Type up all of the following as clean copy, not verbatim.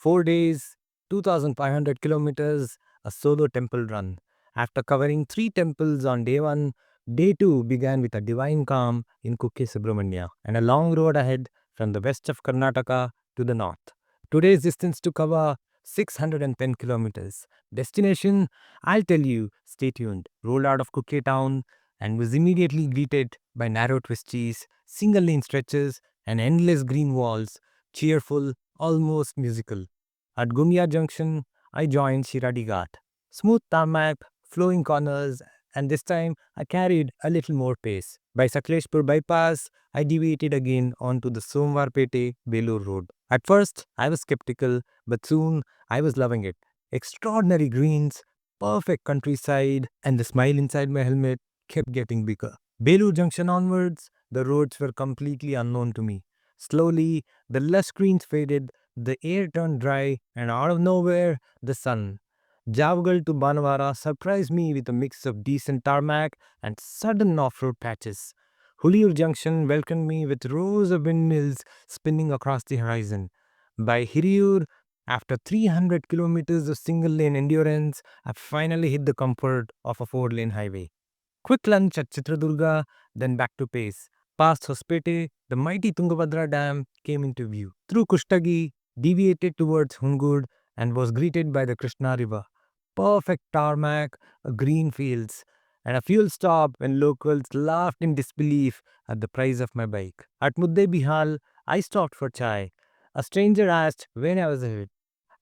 4 days, 2,500 kilometers, a solo temple run. After covering 3 temples on day 1, day 2 began with a divine calm in Kukke Subramanya and a long road ahead from the west of Karnataka to the north. Today's distance to cover 610 kilometers. Destination, I'll tell you, stay tuned. Rolled out of Kukke town and was immediately greeted by narrow twisties, single lane stretches, and endless green walls, cheerful, almost musical. At Gumia Junction, I joined Shirady Ghat. Smooth tarmac, flowing corners, and this time I carried a little more pace. By Sakleshpur bypass, I deviated again onto the Somwarpete Belur road. At first, I was skeptical, but soon I was loving it. Extraordinary greens, perfect countryside, and the smile inside my helmet kept getting bigger. Belur Junction onwards, the roads were completely unknown to me. Slowly, the lush greens faded, the air turned dry, and out of nowhere, the sun. Javgal to Banavara surprised me with a mix of decent tarmac and sudden off-road patches. Huliyur Junction welcomed me with rows of windmills spinning across the horizon. By Hiriyur, after 300 kilometers of single-lane endurance, I finally hit the comfort of a 4-lane highway. Quick lunch at Chitradurga, then back to pace. Past Hospete, the mighty TungaBhadra Dam came into view. Through Kushtagi, deviated towards Hungund and was greeted by the Krishna River. Perfect tarmac, green fields, and a fuel stop when locals laughed in disbelief at the price of my bike. At Mudde Bihal, I stopped for chai. A stranger asked when I was ahead.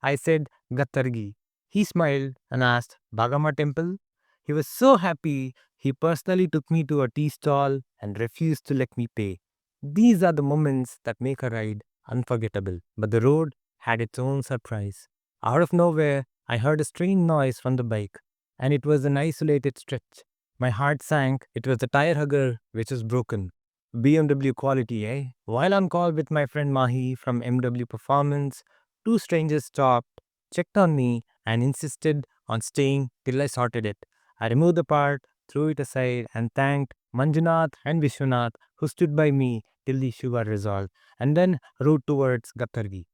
I said, Ghattargi. He smiled and asked, Bhagamma temple? He was so happy, he personally took me to a tea stall and refused to let me pay. These are the moments that make a ride unforgettable. But the road had its own surprise. Out of nowhere, I heard a strange noise from the bike, and it was an isolated stretch. My heart sank. It was the tire hugger which was broken. BMW quality, eh? While on call with my friend Mahi from MW Performance, two strangers stopped, checked on me, and insisted on staying till I sorted it. I removed the part, threw it aside, and thanked Manjunath and Vishwanath who stood by me till the issue got resolved, and then rode towards Ghattargi.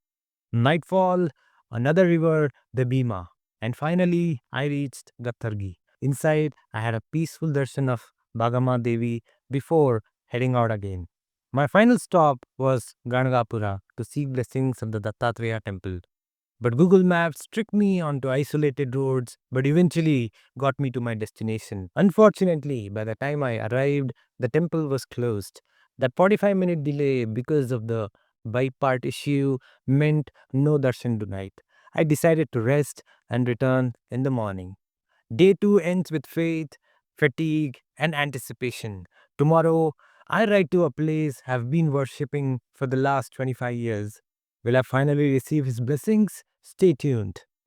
Nightfall, another river, the Bhima, and finally I reached Ghattargi. Inside, I had a peaceful darshan of Bhagamma Devi before heading out again. My final stop was Ganagapura to seek blessings of the Dattatreya temple. But Google Maps tricked me onto isolated roads, but eventually got me to my destination. Unfortunately, by the time I arrived, the temple was closed. That 45-minute delay because of the bike part issue meant no darshan tonight. I decided to rest and return in the morning. Day 2 ends with faith, fatigue, and anticipation. Tomorrow, I ride to a place I've been worshipping for the last 25 years. Will I finally receive his blessings? Stay tuned.